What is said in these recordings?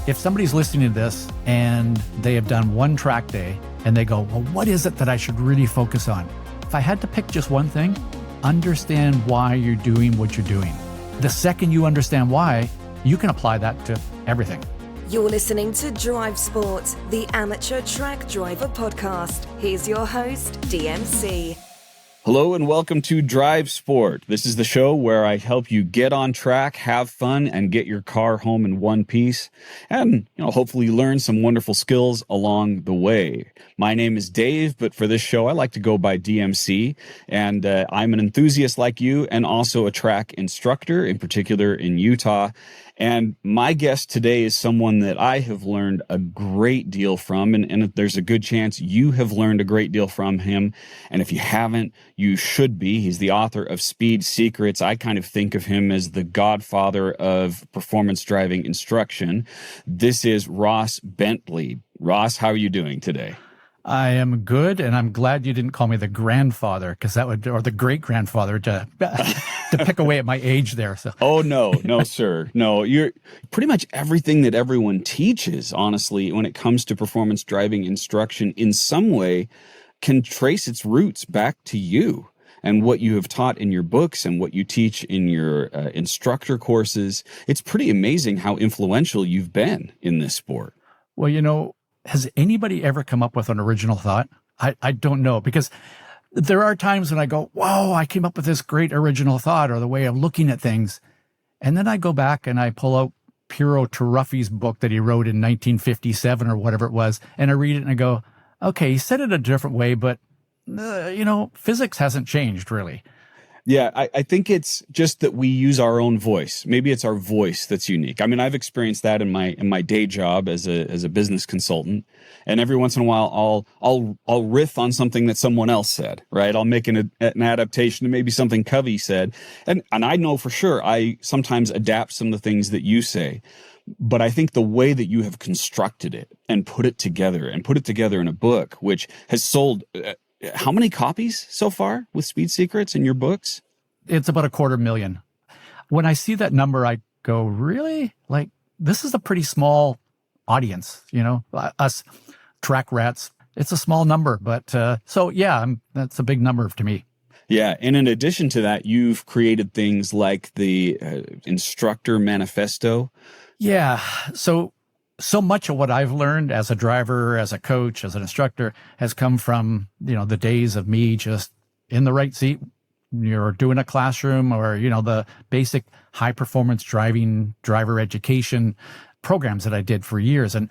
If somebody's listening to this and they have done one track day and they go, well, what is it that I should really focus on? If I had to pick just one thing, understand why you're doing what you're doing. The second you understand why, you can apply that to everything. You're listening to Drivesport, the amateur track driver podcast. Here's your host, DMC. Hello and welcome to Drivesport. This is the show where I help you get on track, have fun, and get your car home in one piece, and hopefully learn some wonderful skills along the way. My name is Dave, but for this show, I like to go by DMC, and I'm an enthusiast like you and also a track instructor, in particular in Utah. And my guest today is someone that I have learned a great deal from, and there's a good chance you have learned a great deal from him. And if you haven't, you should be. He's the author of Speed Secrets. I kind of think of him as the godfather of performance driving instruction. This is Ross Bentley. Ross, how are you doing today? I am good, and I'm glad you didn't call me the grandfather, because that would, or the great-grandfather, to pick away at my age there. So. Oh, no, sir. No, you're pretty much everything that everyone teaches, honestly, when it comes to performance driving instruction in some way can trace its roots back to you and what you have taught in your books and what you teach in your instructor courses. It's pretty amazing how influential you've been in this sport. Well, has anybody ever come up with an original thought? I don't know, because there are times when I go, whoa, I came up with this great original thought or the way of looking at things. And then I go back and I pull out Piero Taruffi's book that he wrote in 1957 or whatever it was. And I read it and I go, okay, he said it a different way, but physics hasn't changed really. Yeah, I think it's just that we use our own voice. Maybe it's our voice that's unique. I mean, I've experienced that in my day job as a business consultant, and every once in a while I'll riff on something that someone else said. Right? I'll make an adaptation to maybe something Covey said, and I know for sure I sometimes adapt some of the things that you say. But I think the way that you have constructed it and put it together in a book, which has sold. How many copies so far with Speed Secrets in your books? It's about 250,000. When I see that number, I go, really? Like, this is a pretty small audience, us track rats. It's a small number, but so yeah, that's a big number to me. Yeah. And in addition to that, you've created things like the Instructor Manifesto. Yeah. So much of what I've learned as a driver, as a coach, as an instructor has come from, the days of me just in the right seat. You're doing a classroom or, the basic high performance driving driver education programs that I did for years. And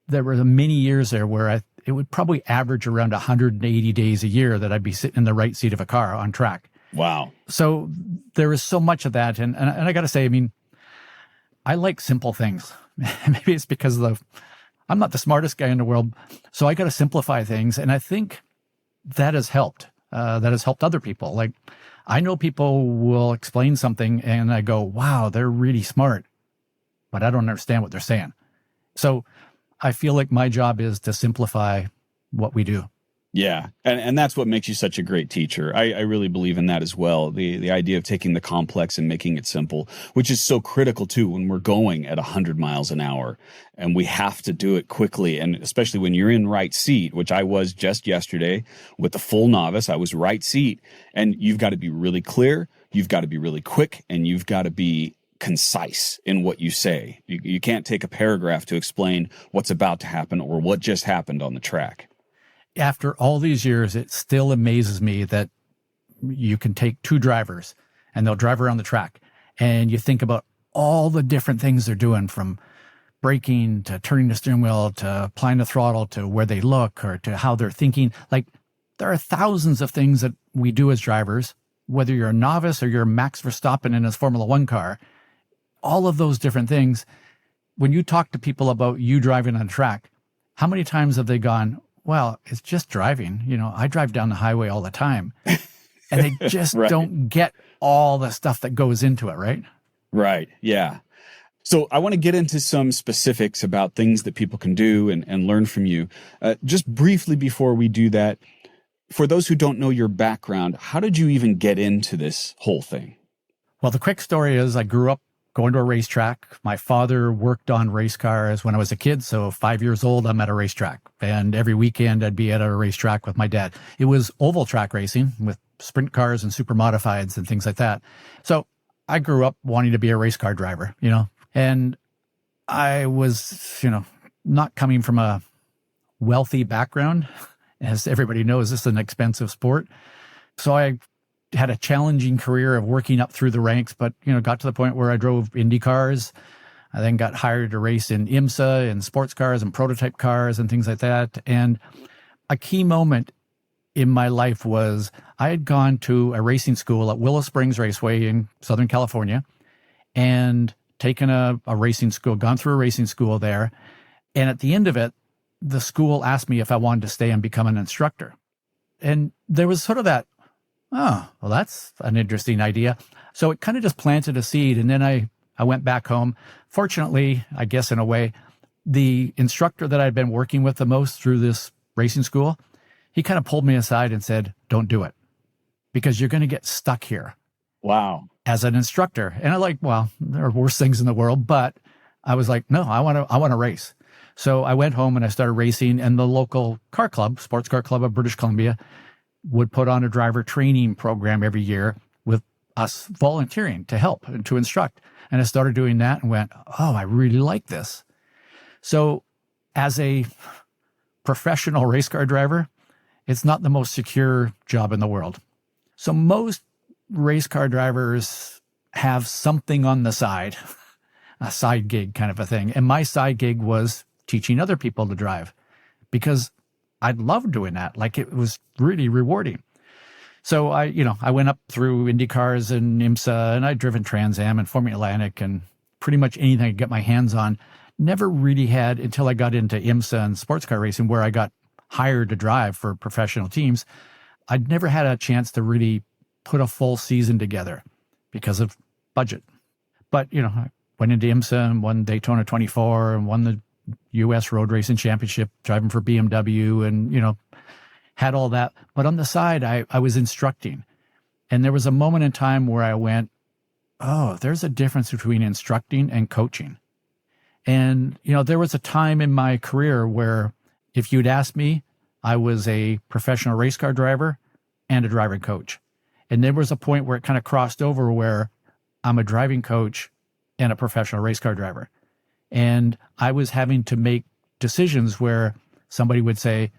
there were many years there where it would probably average around 180 days a year that I'd be sitting in the right seat of a car on track. Wow. So there is so much of that. And I got to say, I like simple things. Maybe it's because I'm not the smartest guy in the world, so I got to simplify things. And I think that has helped. That has helped other people. Like, I know people will explain something and I go, wow, they're really smart, but I don't understand what they're saying. So I feel like my job is to simplify what we do. Yeah. And that's what makes you such a great teacher. I really believe in that as well. The idea of taking the complex and making it simple, which is so critical too when we're going at 100 miles an hour and we have to do it quickly. And especially when you're in right seat, which I was just yesterday with the full novice, I was right seat, and you've got to be really clear. You've got to be really quick, and you've got to be concise in what you say. You can't take a paragraph to explain what's about to happen or what just happened on the track. After all these years, it still amazes me that you can take two drivers and they'll drive around the track and you think about all the different things they're doing, from braking to turning the steering wheel to applying the throttle to where they look or to how they're thinking. Like, there are thousands of things that we do as drivers, whether you're a novice or you're Max Verstappen in his Formula One car, all of those different things. When you talk to people about you driving on a track, how many times have they gone, well, it's just driving. I drive down the highway all the time. And they just Right. don't get all the stuff that goes into it, right? Right. Yeah. So I want to get into some specifics about things that people can do and learn from you. Just briefly before we do that, for those who don't know your background, how did you even get into this whole thing? Well, the quick story is I grew up going to a racetrack. My father worked on race cars when I was a kid. So 5 years old, I'm at a racetrack. And every weekend I'd be at a racetrack with my dad. It was oval track racing with sprint cars and super modifieds and things like that. So I grew up wanting to be a race car driver, and I was, not coming from a wealthy background. As everybody knows, this is an expensive sport. So I had a challenging career of working up through the ranks, but, got to the point where I drove IndyCars. I then got hired to race in IMSA and sports cars and prototype cars and things like that. And a key moment in my life was I had gone to a racing school at Willow Springs Raceway in Southern California and taken a racing school, gone through a racing school there. And at the end of it, the school asked me if I wanted to stay and become an instructor. And there was sort of that, oh, well, that's an interesting idea. So it kind of just planted a seed. And then I went back home. Fortunately, I guess in a way, the instructor that I'd been working with the most through this racing school, he kind of pulled me aside and said, don't do it because you're going to get stuck here. Wow. As an instructor. And well, there are worse things in the world, but I was like, no, I want to race. So I went home and I started racing, and the local car club, Sports Car Club of British Columbia, would put on a driver training program every year with us volunteering to help and to instruct. And I started doing that and went, oh, I really like this. So as a professional race car driver, it's not the most secure job in the world. So most race car drivers have something on the side, a side gig kind of a thing. And my side gig was teaching other people to drive because I loved doing that. Like, it was really rewarding. So I went up through IndyCars and IMSA, and I'd driven Trans Am and Formula Atlantic and pretty much anything I could get my hands on. Never really had, until I got into IMSA and sports car racing, where I got hired to drive for professional teams, I'd never had a chance to really put a full season together because of budget. But, I went into IMSA and won Daytona 24 and won the U.S. Road Racing Championship driving for BMW and, had all that. But on the side, I was instructing. And there was a moment in time where I went, oh, there's a difference between instructing and coaching. And, there was a time in my career where if you'd asked me, I was a professional race car driver and a driving coach. And there was a point where it kind of crossed over where I'm a driving coach and a professional race car driver. And I was having to make decisions where somebody would say,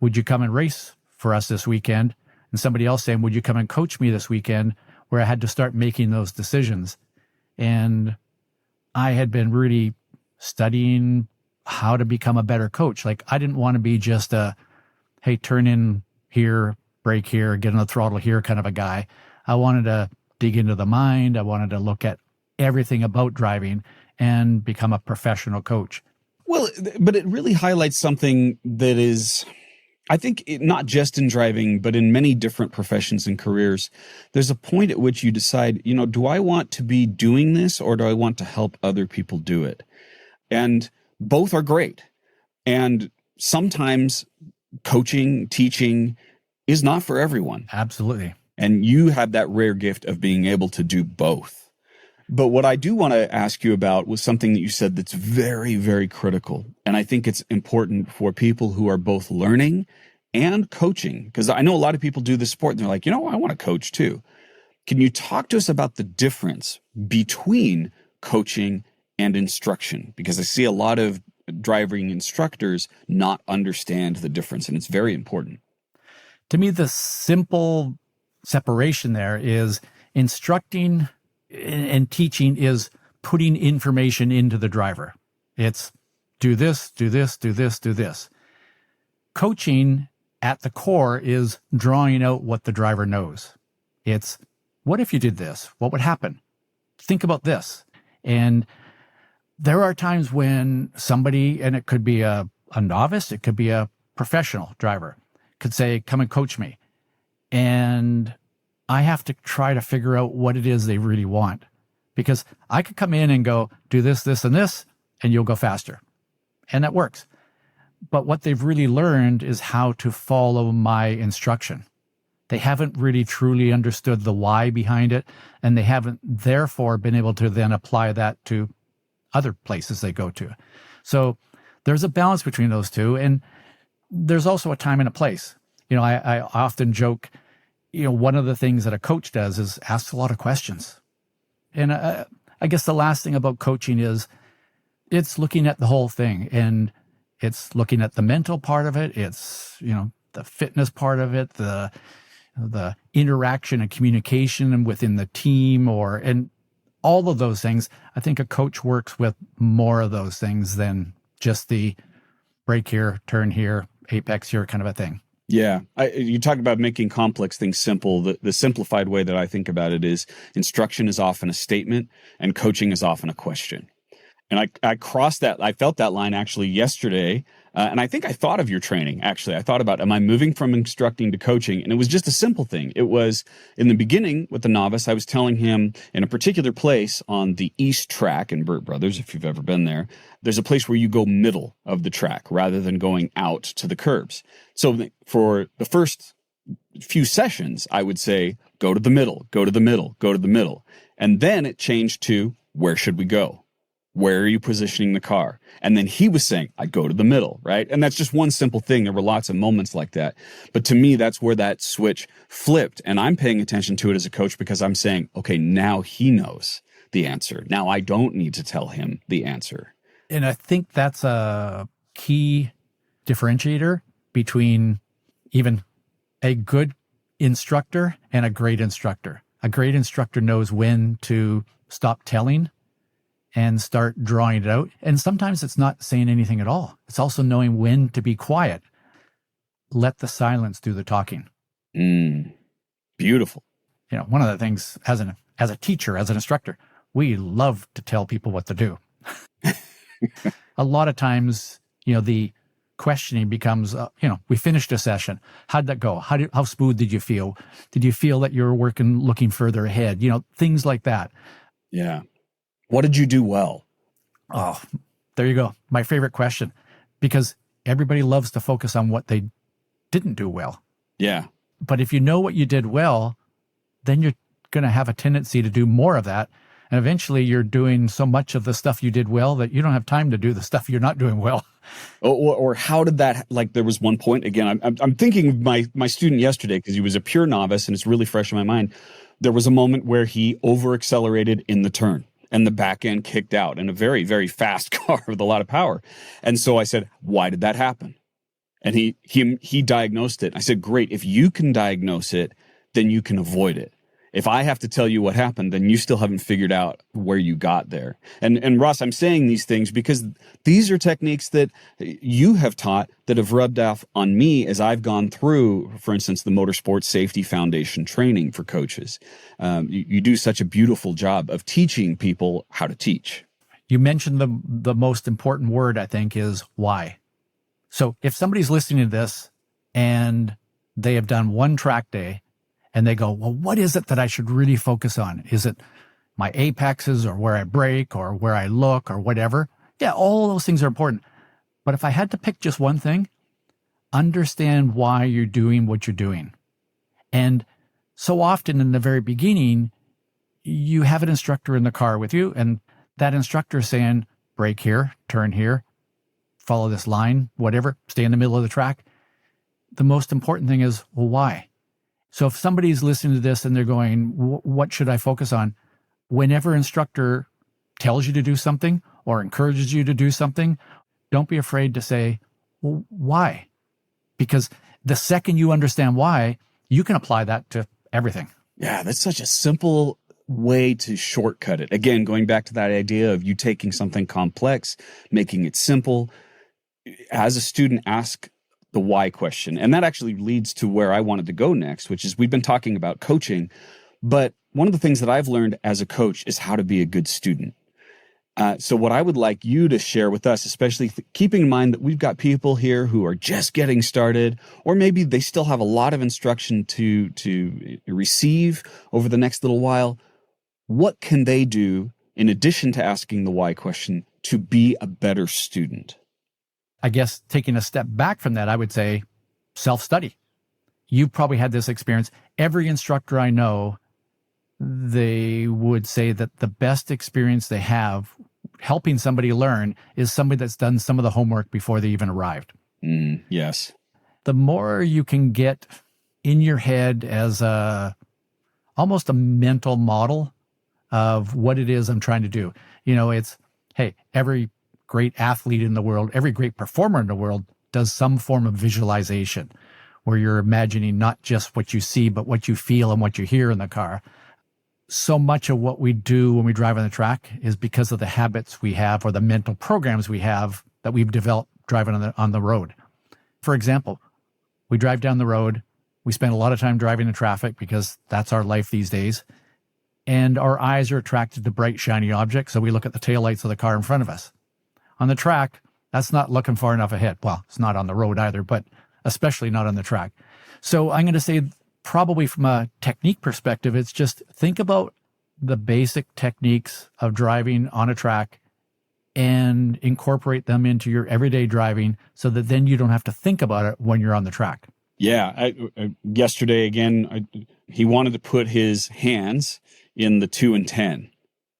would you come and race for us this weekend? And somebody else saying, would you come and coach me this weekend? Where I had to start making those decisions. And I had been really studying how to become a better coach. Like, I didn't want to be just a, hey, turn in here, brake here, get on the throttle here kind of a guy. I wanted to dig into the mind. I wanted to look at everything about driving and become a professional coach. Well, but it really highlights something that is, I think, not just in driving, but in many different professions and careers. There's a point at which you decide, do I want to be doing this or do I want to help other people do it? And both are great. And sometimes coaching, teaching is not for everyone. Absolutely. And you have that rare gift of being able to do both. But what I do want to ask you about was something that you said that's very, very critical. And I think it's important for people who are both learning and coaching, because I know a lot of people do this sport and they're like, I want to coach too. Can you talk to us about the difference between coaching and instruction? Because I see a lot of driving instructors not understand the difference, and it's very important. To me, the simple separation there is instructing and teaching is putting information into the driver. It's do this, do this, do this, do this. Coaching at the core is drawing out what the driver knows. It's, what if you did this? What would happen? Think about this. And there are times when somebody, and it could be a novice, it could be a professional driver, could say, come and coach me. And I have to try to figure out what it is they really want. Because I could come in and go, do this, this, and this, and you'll go faster. And that works. But what they've really learned is how to follow my instruction. They haven't really truly understood the why behind it, and they haven't therefore been able to then apply that to other places they go to. So there's a balance between those two, and there's also a time and a place. I often joke, one of the things that a coach does is asks a lot of questions. And I guess the last thing about coaching is it's looking at the whole thing, and it's looking at the mental part of it. It's, the fitness part of it, the interaction and communication within the team, and all of those things. I think a coach works with more of those things than just the brake here, turn here, apex here kind of a thing. Yeah. You talk about making complex things simple. The simplified way that I think about it is instruction is often a statement and coaching is often a question. And I crossed that. I felt that line actually yesterday. And I think I thought of your training, actually. I thought about, am I moving from instructing to coaching? And it was just a simple thing. It was in the beginning with the novice, I was telling him in a particular place on the East track in Burt Brothers, if you've ever been there, there's a place where you go middle of the track rather than going out to the curbs. So for the first few sessions, I would say, go to the middle, go to the middle, go to the middle. And then it changed to, where should we go? Where are you positioning the car? And then he was saying, I go to the middle, right? And that's just one simple thing. There were lots of moments like that. But to me, that's where that switch flipped. And I'm paying attention to it as a coach because I'm saying, okay, now he knows the answer. Now I don't need to tell him the answer. And I think that's a key differentiator between even a good instructor and a great instructor. A great instructor knows when to stop telling and start drawing it out. And sometimes it's not saying anything at all. It's also knowing when to be quiet. Let the silence do the talking. Beautiful. One of the things as a teacher, as an instructor, we love to tell people what to do. A lot of times, the questioning becomes, we finished a session. How'd that go? How smooth did you feel? Did you feel that you were looking further ahead? Things like that. Yeah. What did you do well? Oh, there you go. My favorite question, because everybody loves to focus on what they didn't do well. Yeah. But if you know what you did well, then you're going to have a tendency to do more of that. And eventually you're doing so much of the stuff you did well that you don't have time to do the stuff you're not doing well. Or how did that, like there was one point, again, I'm thinking of my student yesterday because he was a pure novice and it's really fresh in my mind. There was a moment where he over accelerated in the turn. And the back end kicked out in a very, very fast car with a lot of power. And so I said, why did that happen? And he diagnosed it. I said, great. If you can diagnose it, then you can avoid it. If I have to tell you what happened, then you still haven't figured out where you got there. And Ross, I'm saying these things because these are techniques that you have taught that have rubbed off on me as I've gone through, for instance, the Motorsport Safety Foundation training for coaches. You do such a beautiful job of teaching people how to teach. You mentioned the most important word, I think, is why. So if somebody's listening to this and they have done one track day, and they go, well, what is it that I should really focus on? Is it my apexes or where I brake or where I look or whatever? Yeah, all those things are important. But if I had to pick just one thing, understand why you're doing what you're doing. And so often in the very beginning, you have an instructor in the car with you, and that instructor is saying, brake here, turn here, follow this line, whatever, stay in the middle of the track. The most important thing is, well, why? So if somebody's listening to this and they're going, what should I focus on? Whenever instructor tells you to do something or encourages you to do something, don't be afraid to say, well, why? Because the second you understand why, you can apply that to everything. Yeah, that's such a simple way to shortcut it. Again, going back to that idea of you taking something complex, making it simple. As a student, ask the why question. And that actually leads to where I wanted to go next, which is we've been talking about coaching, but one of the things that I've learned as a coach is how to be a good student. So what I would like you to share with us, especially keeping in mind that we've got people here who are just getting started, or maybe they still have a lot of instruction to receive over the next little while. What can they do in addition to asking the why question to be a better student? I guess taking a step back from that, I would say self-study. you've probably had this experience. Every instructor I know, they would say that the best experience they have helping somebody learn is somebody that's done some of the homework before they even arrived. Yes. The more you can get in your head as almost a mental model of what it is I'm trying to do. It's, hey, every great athlete in the world, every great performer in the world does some form of visualization where you're imagining not just what you see, but what you feel and what you hear in the car. So much of what we do when we drive on the track is because of the habits we have or the mental programs we have that we've developed driving on the road. For example, we drive down the road. We spend a lot of time driving in traffic because that's our life these days. And our eyes are attracted to bright, shiny objects, so we look at the taillights of the car in front of us. On the track, that's not looking far enough ahead. Well, it's not on the road either, but especially not on the track. So I'm going to say probably from a technique perspective, it's just think about the basic techniques of driving on a track and incorporate them into your everyday driving so that then you don't have to think about it when you're on the track. Yeah. Yesterday, again, he wanted to put his hands in the 2 and 10,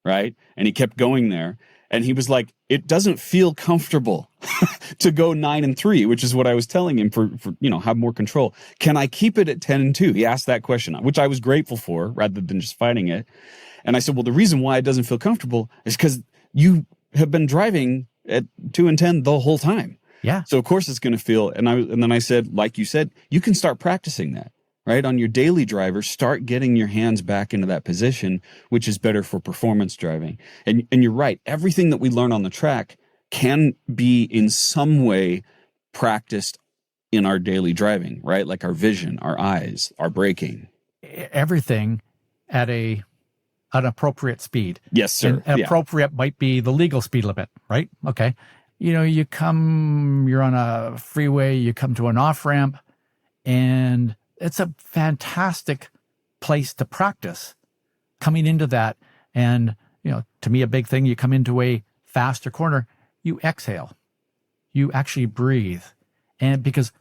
right? And he kept going there. And he was like, it doesn't feel comfortable to go 9 and 3, which is what I was telling him for have more control. Can I keep it at 10 and 2? He asked that question, which I was grateful for rather than just fighting it. And I said, well, the reason why it doesn't feel comfortable is because you have been driving at 2 and 10 the whole time. Yeah. So of course it's going to feel, and then I said, like you said, you can start practicing that, right? On your daily driver, start getting your hands back into that position, which is better for performance driving. And you're right. Everything that we learn on the track can be in some way practiced in our daily driving, right? Like our vision, our eyes, our braking. Everything at an appropriate speed. Yes, sir. And appropriate might be the legal speed limit, right? Okay. You're on a freeway, you come to an off-ramp, and it's a fantastic place to practice coming into that. And, to me, a big thing, you come into a faster corner, you exhale, you actually breathe. And because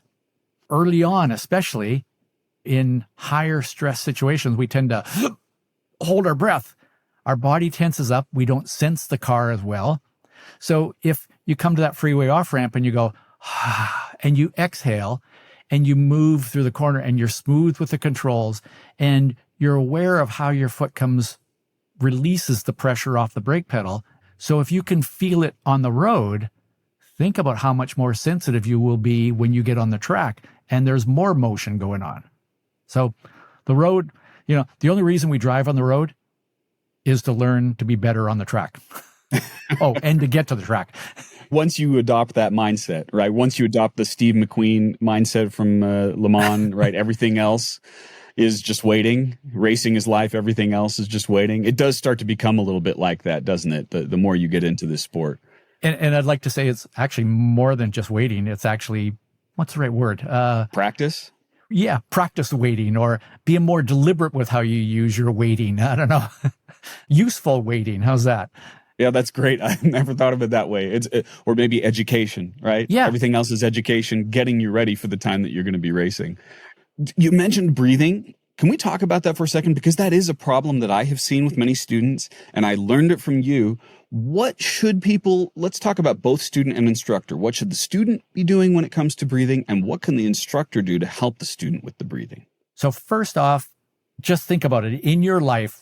early on, especially in higher stress situations, we tend to hold our breath. Our body tenses up. We don't sense the car as well. So if you come to that freeway off-ramp and you go, and you exhale and you move through the corner and you're smooth with the controls and you're aware of how your foot releases the pressure off the brake pedal. So if you can feel it on the road, think about how much more sensitive you will be when you get on the track and there's more motion going on. So the road, the only reason we drive on the road is to learn to be better on the track. Oh, and to get to the track. Once you adopt that mindset, right? Once you adopt the Steve McQueen mindset from Le Mans, right? Everything else is just waiting. Racing is life. Everything else is just waiting. It does start to become a little bit like that, doesn't it? The more you get into this sport. And I'd like to say it's actually more than just waiting. It's actually, what's the right word? Practice? Yeah, practice waiting or being more deliberate with how you use your waiting. I don't know. Useful waiting. How's that? Yeah, that's great. I've never thought of it that way. Or maybe education, right? Yeah. Everything else is education, getting you ready for the time that you're going to be racing. You mentioned breathing. Can we talk about that for a second? Because that is a problem that I have seen with many students, and I learned it from you. Let's talk about both student and instructor. What should the student be doing when it comes to breathing, and what can the instructor do to help the student with the breathing? So first off, just think about it. In your life,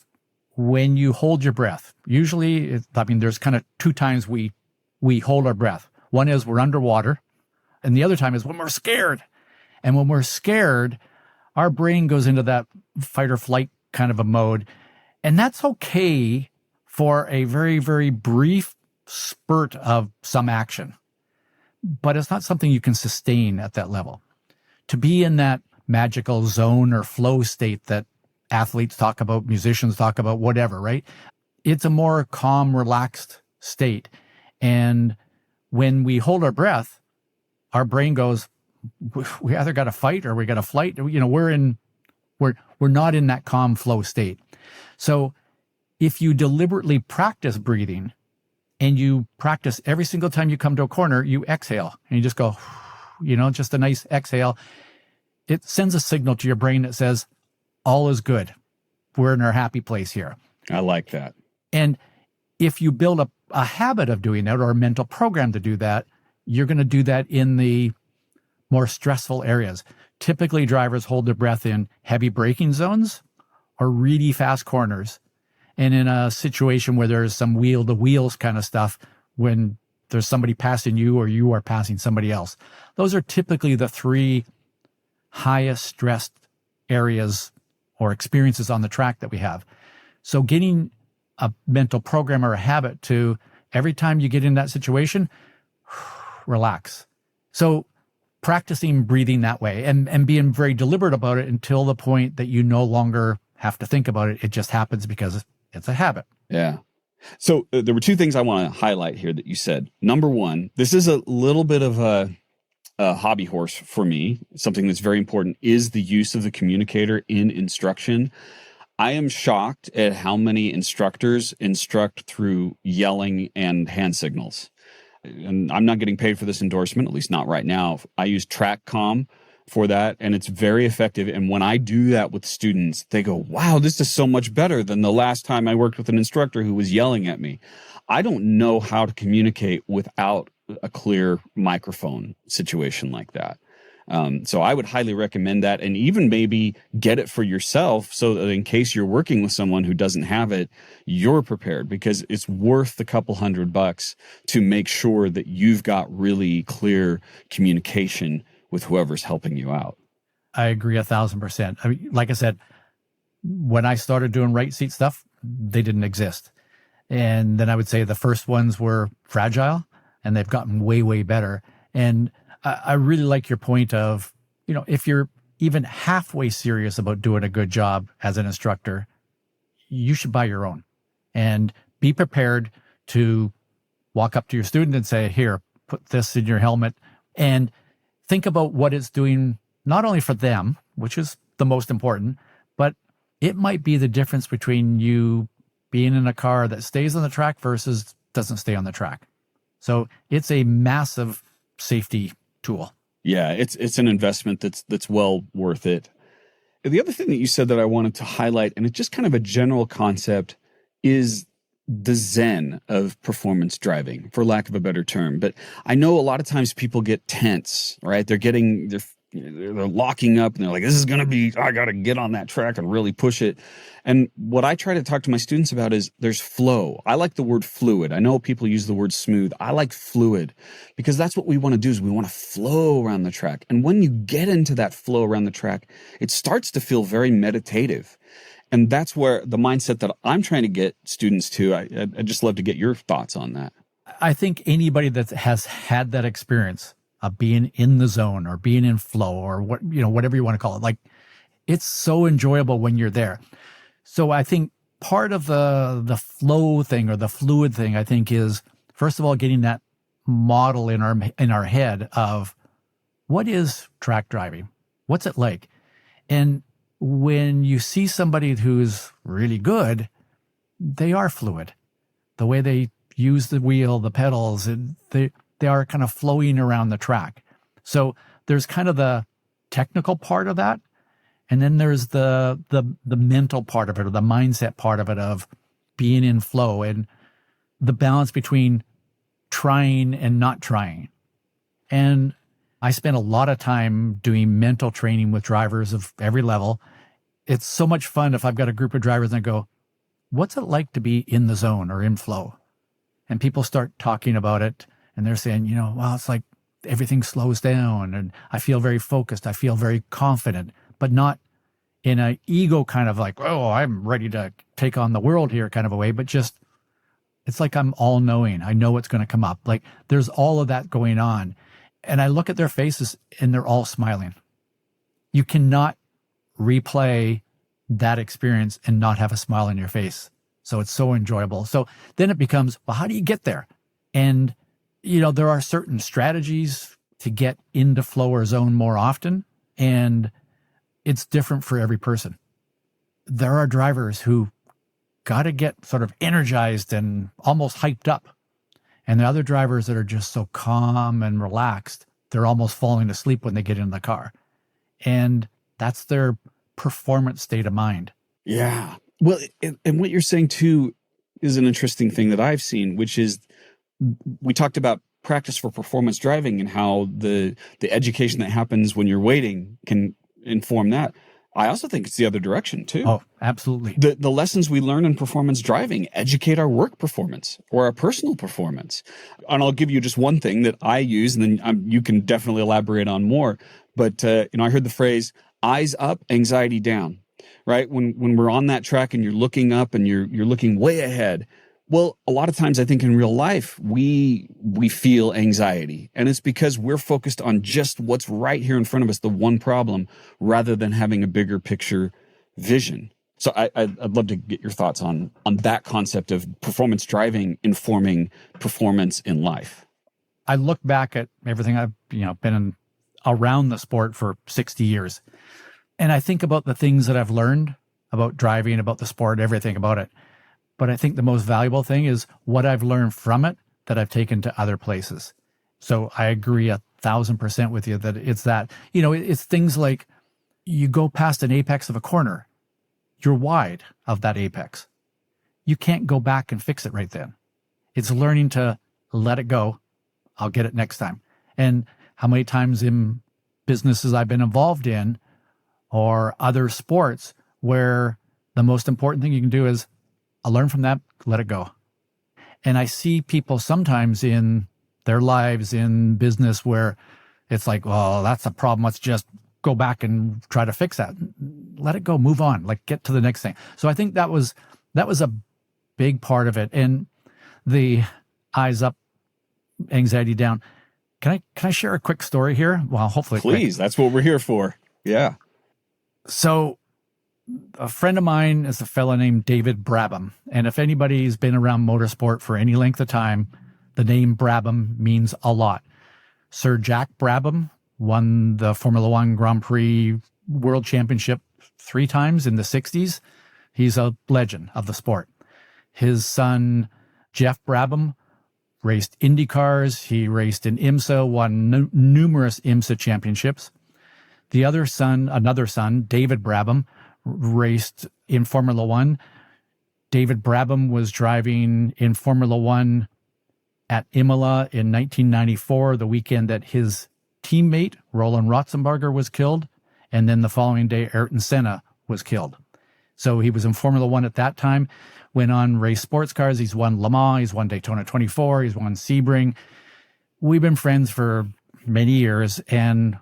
when you hold your breath, usually, there's kind of 2 times we hold our breath. One is we're underwater, and the other time is when we're scared. And when we're scared, our brain goes into that fight or flight kind of a mode. And that's okay for a very, very brief spurt of some action. But it's not something you can sustain at that level. To be in that magical zone or flow state that athletes talk about, musicians talk about, whatever, right? It's a more calm, relaxed state. And when we hold our breath, our brain goes, we either got to fight or we got to flight. We're not in that calm flow state. So if you deliberately practice breathing and you practice every single time you come to a corner, you exhale and you just go, just a nice exhale. it sends a signal to your brain that says, all is good. We're in our happy place here. I like that. And if you build a habit of doing that or a mental program to do that, you're going to do that in the more stressful areas. Typically, drivers hold their breath in heavy braking zones or really fast corners. And in a situation where there's some wheel to wheels kind of stuff, when there's somebody passing you or you are passing somebody else, those are typically the three highest stressed areas or experiences on the track that we have. So getting a mental program or a habit to every time you get in that situation, relax. So practicing breathing that way and being very deliberate about it until the point that you no longer have to think about it. It just happens because it's a habit. Yeah. So there were two things I want to highlight here that you said. Number one, this is a little bit of a hobby horse for me. Something that's very important is the use of the communicator in instruction. I am shocked at how many instructors instruct through yelling and hand signals. And I'm not getting paid for this endorsement, at least not right now. I use TrackCom for that, and it's very effective. And when I do that with students, they go, wow, this is so much better than the last time I worked with an instructor who was yelling at me. I don't know how to communicate without a clear microphone situation like that. So I would highly recommend that, and even maybe get it for yourself so that in case you're working with someone who doesn't have it, you're prepared, because it's worth the couple $100 to make sure that you've got really clear communication with whoever's helping you out. I agree 1,000%. I mean, like I said, when I started doing right seat stuff, they didn't exist. And then I would say the first ones were fragile, and they've gotten way, way better. And I really like your point of, if you're even halfway serious about doing a good job as an instructor, you should buy your own and be prepared to walk up to your student and say, here, put this in your helmet, and think about what it's doing, not only for them, which is the most important, but it might be the difference between you being in a car that stays on the track versus doesn't stay on the track. So it's a massive safety tool. Yeah, it's an investment that's well worth it. The other thing that you said that I wanted to highlight, and it's just kind of a general concept, is the zen of performance driving, for lack of a better term. But I know a lot of times people get tense, right? They're locking up and they're like, I got to get on that track and really push it. And what I try to talk to my students about is there's flow. I like the word fluid. I know people use the word smooth. I like fluid, because that's what we want to do, is we want to flow around the track. And when you get into that flow around the track, it starts to feel very meditative. And that's where the mindset that I'm trying to get students to, I'd just love to get your thoughts on that. I think anybody that has had that experience of being in the zone or being in flow or whatever you want to call it, like, it's so enjoyable when you're there. So I think part of the flow thing or the fluid thing, I think, is, first of all, getting that model in our head of what is track driving? What's it like? And when you see somebody who's really good, they are fluid. The way they use the wheel, the pedals, they are kind of flowing around the track. So there's kind of the technical part of that. And then there's the mental part of it, or the mindset part of it, of being in flow, and the balance between trying and not trying. And I spent a lot of time doing mental training with drivers of every level. It's so much fun if I've got a group of drivers and I go, what's it like to be in the zone or in flow? And people start talking about it, and they're saying, well, it's like everything slows down and I feel very focused. I feel very confident, but not in an ego kind of like, oh, I'm ready to take on the world here kind of a way, but just, it's like I'm all knowing. I know what's going to come up. Like, there's all of that going on. And I look at their faces and they're all smiling. You cannot replay that experience and not have a smile on your face. So it's so enjoyable. So then it becomes, well, how do you get there? And, there are certain strategies to get into flow or zone more often, and it's different for every person. There are drivers who got to get sort of energized and almost hyped up. And the other drivers that are just so calm and relaxed, they're almost falling asleep when they get in the car. And that's their performance state of mind. Yeah. Well, and what you're saying too is an interesting thing that I've seen, which is we talked about practice for performance driving and how the education that happens when you're waiting can inform that. I also think it's the other direction too. Oh, absolutely. The lessons we learn in performance driving educate our work performance or our personal performance. And I'll give you just one thing that I use, and then you can definitely elaborate on more. But I heard the phrase "eyes up, anxiety down." Right? When we're on that track and you're looking up and you're looking way ahead. Well, a lot of times I think in real life, we feel anxiety, and it's because we're focused on just what's right here in front of us, the one problem, rather than having a bigger picture vision. So I'd love to get your thoughts on that concept of performance driving informing performance in life. I look back at everything I've been around the sport for 60 years, and I think about the things that I've learned about driving, about the sport, everything about it. But I think the most valuable thing is what I've learned from it that I've taken to other places. So I agree 1,000% with you that it's that, it's things like you go past an apex of a corner, you're wide of that apex. You can't go back and fix it right then. It's learning to let it go. I'll get it next time. And how many times in businesses I've been involved in or other sports where the most important thing you can do is I'll learn from that, let it go. And I see people sometimes in their lives in business where it's like, well, that's a problem. Let's just go back and try to fix that. Let it go, move on, like get to the next thing. So I think that was a big part of it. And the eyes up, anxiety down. Can I share a quick story here? Well, hopefully. Please, that's what we're here for. Yeah. So a friend of mine is a fellow named David Brabham. And if anybody's been around motorsport for any length of time, the name Brabham means a lot. Sir Jack Brabham won the Formula One Grand Prix World Championship 3 times in the 60s. He's a legend of the sport. His son, Jeff Brabham, raced IndyCars. He raced in IMSA, won numerous IMSA championships. Another son, David Brabham, raced in Formula One. David Brabham was driving in Formula One at Imola in 1994, the weekend that his teammate, Roland Ratzenberger, was killed. And then the following day, Ayrton Senna was killed. So he was in Formula One at that time, went on race sports cars. He's won Le Mans, he's won Daytona 24, he's won Sebring. We've been friends for many years. And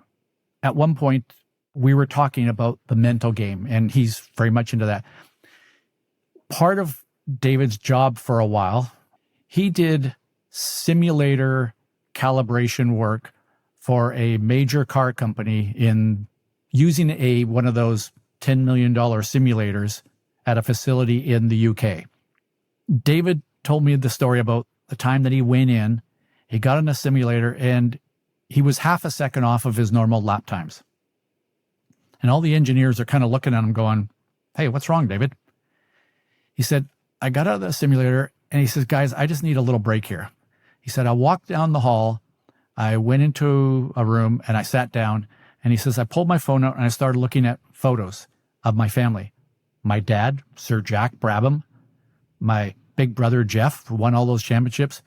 at one point, we were talking about the mental game, and he's very much into that. Part of David's job for a while, he did simulator calibration work for a major car company in using one of those $10 million simulators at a facility in the UK. David told me the story about the time that he went in, he got in a simulator, and he was half a second off of his normal lap times. And all the engineers are kind of looking at him going, hey, what's wrong, David? He said, I got out of the simulator, and he says, guys, I just need a little break here. He said, I walked down the hall, I went into a room, and I sat down, and he says, I pulled my phone out, and I started looking at photos of my family. My dad, Sir Jack Brabham, my big brother, Jeff, who won all those championships,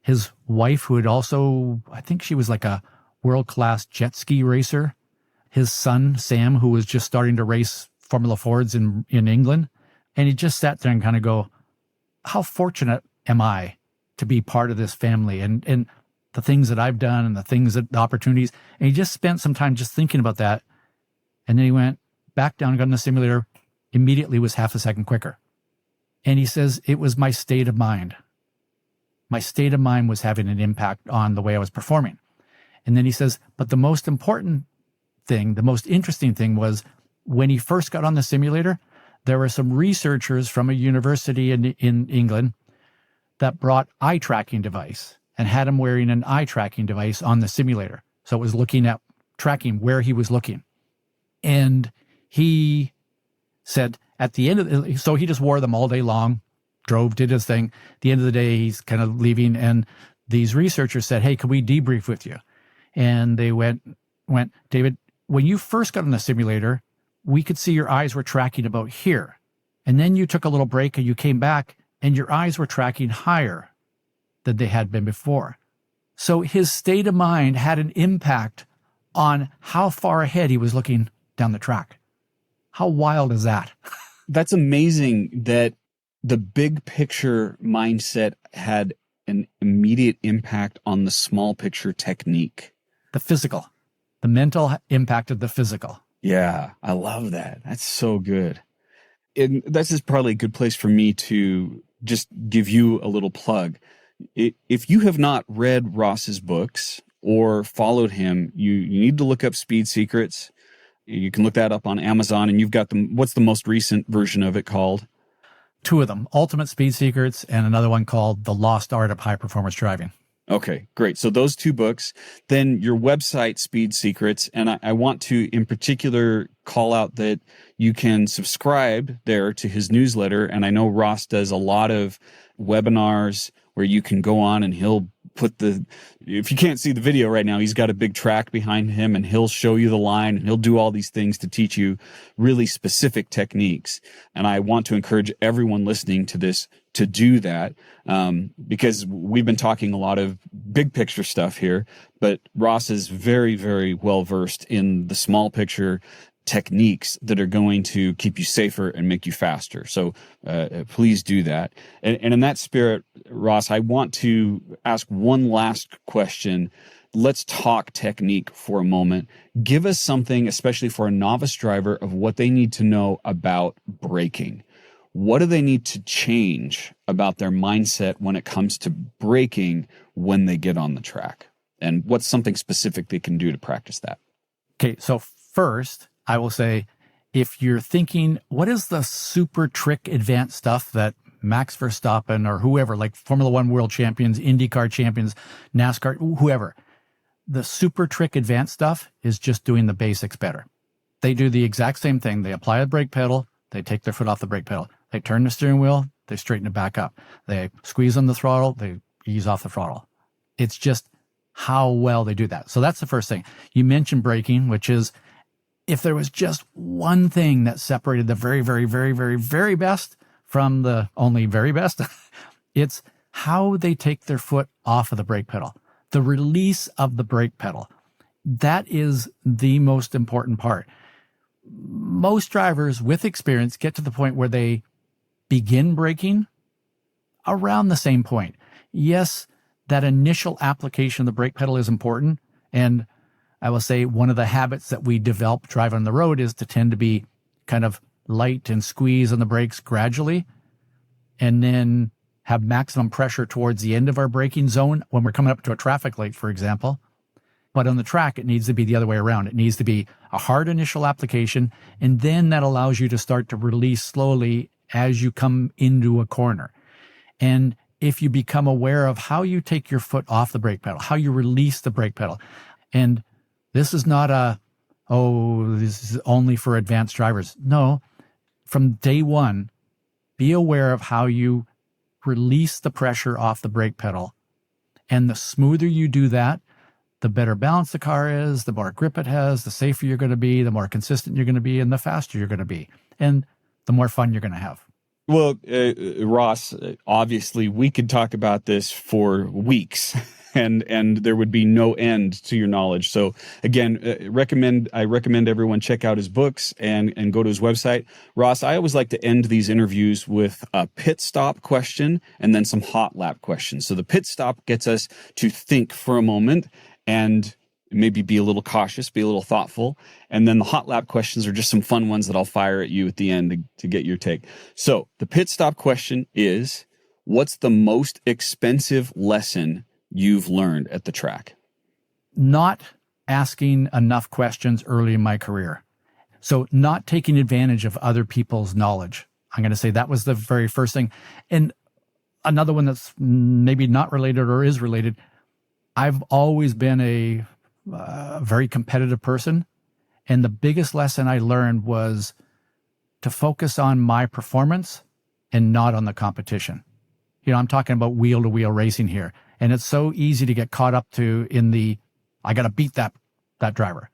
his wife, who had also, I think she was like a world-class jet ski racer, his son, Sam, who was just starting to race Formula Fords in England. And he just sat there and kind of go, how fortunate am I to be part of this family and the things that I've done and the opportunities. And he just spent some time just thinking about that. And then he went back down and got in the simulator, immediately was half a second quicker. And he says, it was my state of mind. My state of mind was having an impact on the way I was performing. And then he says, but the most important thing, the most interesting thing was when he first got on the simulator, there were some researchers from a university in England that brought eye tracking device and had him wearing an eye tracking device on the simulator. So it was looking at tracking where he was looking. And he said at the end of so he just wore them all day long, drove, did his thing. At the end of the day, he's kind of leaving. And these researchers said, hey, can we debrief with you? And they went, David, when you first got on the simulator, we could see your eyes were tracking about here. And then you took a little break and you came back and your eyes were tracking higher than they had been before. So his state of mind had an impact on how far ahead he was looking down the track. How wild is that? That's amazing that the big picture mindset had an immediate impact on the small picture technique. The physical, the mental impact of the physical. Yeah, I love that. That's so good. And this is probably a good place for me to just give you a little plug. If you have not read Ross's books or followed him, you need to look up Speed Secrets. You can look that up on Amazon, and you've got what's the most recent version of it called? Two of them, Ultimate Speed Secrets and another one called The Lost Art of High Performance Driving. Okay, great. So those two books, then your website, Speed Secrets. And I want to, in particular, call out that you can subscribe there to his newsletter. And I know Ross does a lot of webinars where you can go on and he'll put if you can't see the video right now, he's got a big track behind him and he'll show you the line and he'll do all these things to teach you really specific techniques. And I want to encourage everyone listening to this to do that, because we've been talking a lot of big picture stuff here, but Ross is very, very well versed in the small picture techniques that are going to keep you safer and make you faster. So please do that. And in that spirit, Ross, I want to ask one last question. Let's talk technique for a moment. Give us something, especially for a novice driver, of what they need to know about braking. What do they need to change about their mindset when it comes to braking when they get on the track? And what's something specific they can do to practice that? Okay, so first, I will say, if you're thinking, what is the super trick advanced stuff that Max Verstappen or whoever, like Formula One world champions, IndyCar champions, NASCAR, whoever, the super trick advanced stuff is just doing the basics better. They do the exact same thing. They apply a brake pedal. They take their foot off the brake pedal. They turn the steering wheel. They straighten it back up. They squeeze on the throttle. They ease off the throttle. It's just how well they do that. So that's the first thing. You mentioned braking, which is, if there was just one thing that separated the very, very, very, very, very best from the only very best, it's how they take their foot off of the brake pedal, the release of the brake pedal. That is the most important part. Most drivers with experience get to the point where they begin braking around the same point. Yes, that initial application of the brake pedal is important. And I will say one of the habits that we develop driving on the road is to tend to be kind of light and squeeze on the brakes gradually, and then have maximum pressure towards the end of our braking zone when we're coming up to a traffic light, for example. But on the track, it needs to be the other way around. It needs to be a hard initial application, and then that allows you to start to release slowly as you come into a corner. And if you become aware of how you take your foot off the brake pedal, how you release the brake pedal, and this is not this is only for advanced drivers. No, from day one, be aware of how you release the pressure off the brake pedal. And the smoother you do that, the better balance the car is, the more grip it has, the safer you're going to be, the more consistent you're going to be, and the faster you're going to be, and the more fun you're going to have. Well, Ross, obviously we could talk about this for weeks and there would be no end to your knowledge. So again, I recommend everyone check out his books and go to his website. Ross, I always like to end these interviews with a pit stop question and then some hot lap questions. So the pit stop gets us to think for a moment and maybe be a little cautious, be a little thoughtful. And then the hot lap questions are just some fun ones that I'll fire at you at the end to get your take. So the pit stop question is, what's the most expensive lesson you've learned at the track? Not asking enough questions early in my career. So not taking advantage of other people's knowledge. I'm going to say that was the very first thing. And another one that's maybe not related or is related, I've always been a very competitive person. And the biggest lesson I learned was to focus on my performance and not on the competition. You know, I'm talking about wheel-to-wheel racing here. And it's so easy to get caught up I got to beat that driver.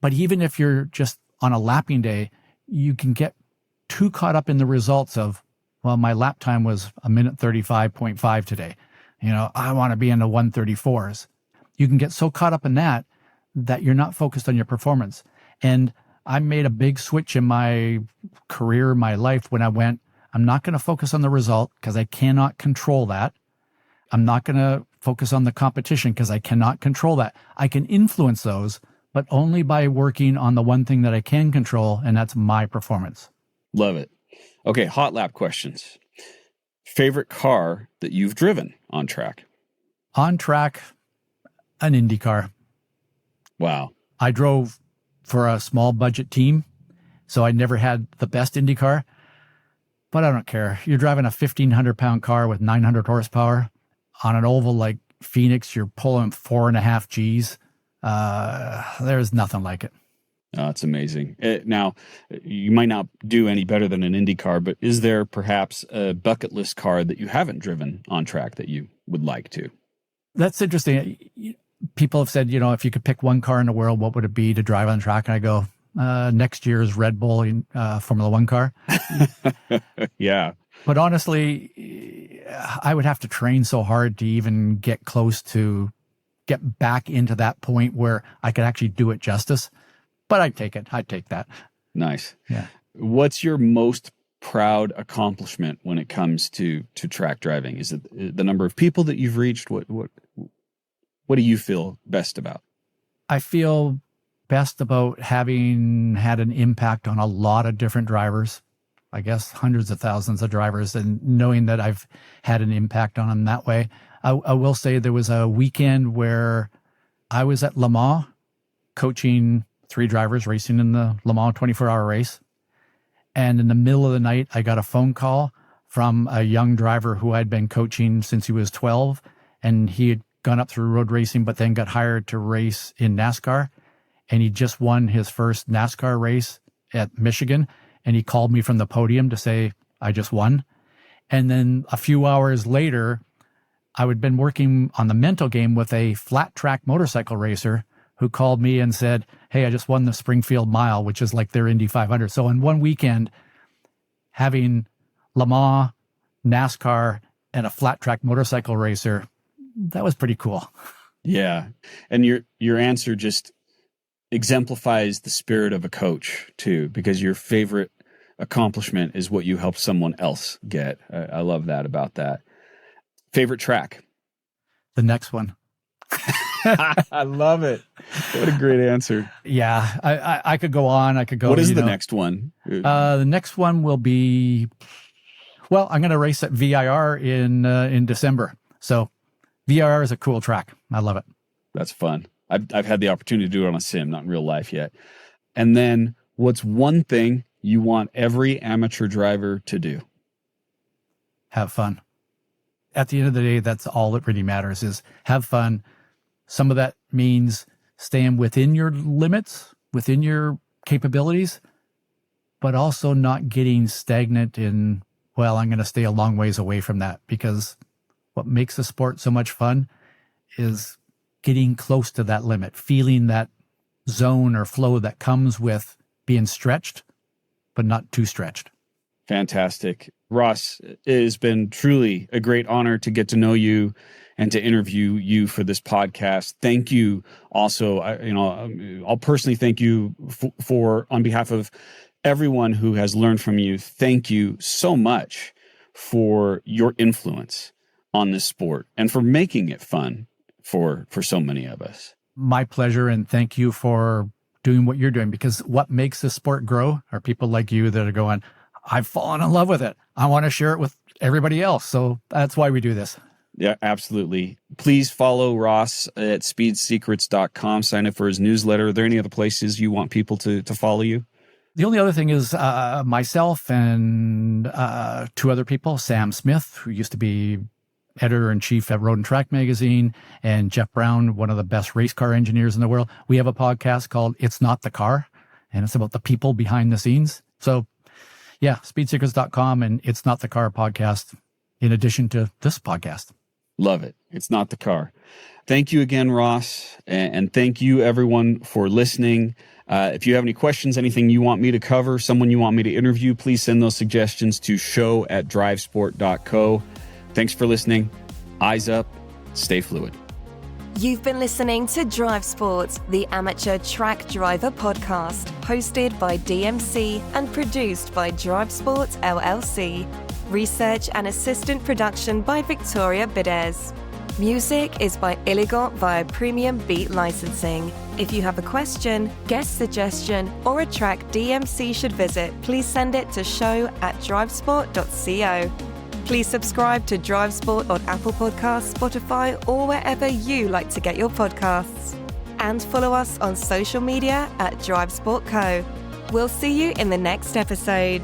But even if you're just on a lapping day, you can get too caught up in the results of, well, my lap time was 1:35.5 today. I want to be in the 1:34s. You can get so caught up in that you're not focused on your performance. And I made a big switch in my career, my life, when I'm not going to focus on the result because I cannot control that. I'm not going to focus on the competition because I cannot control that. I can influence those, but only by working on the one thing that I can control, and that's my performance. Love it. Okay, hot lap questions. Favorite car that you've driven on track? On track, an IndyCar. Wow. I drove for a small budget team, so I never had the best IndyCar, but I don't care. You're driving a 1,500-pound car with 900 horsepower on an oval like Phoenix. You're pulling 4.5 Gs. There's nothing like it. Oh, it's amazing. Now, you might not do any better than an IndyCar, but is there perhaps a bucket list car that you haven't driven on track that you would like to? That's interesting. People have said, if you could pick one car in the world, what would it be to drive on track? And I go, next year's Red Bull Formula One car. Yeah. But honestly, I would have to train so hard to even get back into that point where I could actually do it justice. But I'd take it. I'd take that. Nice. Yeah. What's your most proud accomplishment when it comes to track driving? Is it the number of people that you've reached? What do you feel best about? I feel best about having had an impact on a lot of different drivers. I guess hundreds of thousands of drivers, and knowing that I've had an impact on them that way. I will say there was a weekend where I was at Le Mans coaching 3 drivers racing in the Le Mans 24-hour race. And in the middle of the night, I got a phone call from a young driver who I'd been coaching since he was 12. And he had gone up through road racing, but then got hired to race in NASCAR. And he just won his first NASCAR race at Michigan. And he called me from the podium to say, I just won. And then a few hours later, I had been working on the mental game with a flat track motorcycle racer who called me and said, hey, I just won the Springfield Mile, which is like their Indy 500. So in one weekend, having Le Mans, NASCAR, and a flat track motorcycle racer, that was pretty cool. Yeah. And your answer just exemplifies the spirit of a coach too, because your favorite accomplishment is what you help someone else get. I love that about that. Favorite track? The next one. I love it. What a great answer. Yeah, I could go on. I could go. What is the next one? The next one will be, well, I'm going to race at VIR in December. So VIR is a cool track. I love it. That's fun. I've had the opportunity to do it on a sim, not in real life yet. And then what's one thing you want every amateur driver to do? Have fun. At the end of the day, that's all that really matters is have fun. Some of that means staying within your limits, within your capabilities, but also not getting stagnant in, well, I'm going to stay a long ways away from that, because what makes the sport so much fun is getting close to that limit, feeling that zone or flow that comes with being stretched, but not too stretched. Fantastic. Ross, it has been truly a great honor to get to know you and to interview you for this podcast. Thank you. Also, I'll personally thank you for on behalf of everyone who has learned from you. Thank you so much for your influence on this sport and for making it fun for so many of us. My pleasure. And thank you for doing what you're doing, because what makes this sport grow are people like you that are going, I've fallen in love with it. I want to share it with everybody else. So that's why we do this. Yeah, absolutely. Please follow Ross at speedsecrets.com. Sign up for his newsletter. Are there any other places you want people to follow you? The only other thing is myself and 2 other people, Sam Smith, who used to be editor-in-chief at Road and Track magazine, and Jeff Brown, one of the best race car engineers in the world. We have a podcast called It's Not the Car, and it's about the people behind the scenes. So yeah, speedsecrets.com and It's Not the Car podcast, in addition to this podcast. Love it. It's not the car. Thank you again, Ross. And thank you everyone for listening. If you have any questions, anything you want me to cover, someone you want me to interview, please send those suggestions to show@drivesport.co. Thanks for listening. Eyes up, stay fluid. You've been listening to Drivesport, the amateur track driver podcast, hosted by DMC and produced by Drivesport LLC. Research and assistant production by Victoria Bidez. Music is by Illigot via Premium Beat Licensing. If you have a question, guest suggestion, or a track DMC should visit, please send it to show@drivesport.co. Please subscribe to Drivesport on Apple Podcasts, Spotify, or wherever you like to get your podcasts. And follow us on social media @Drivesport Co. We'll see you in the next episode.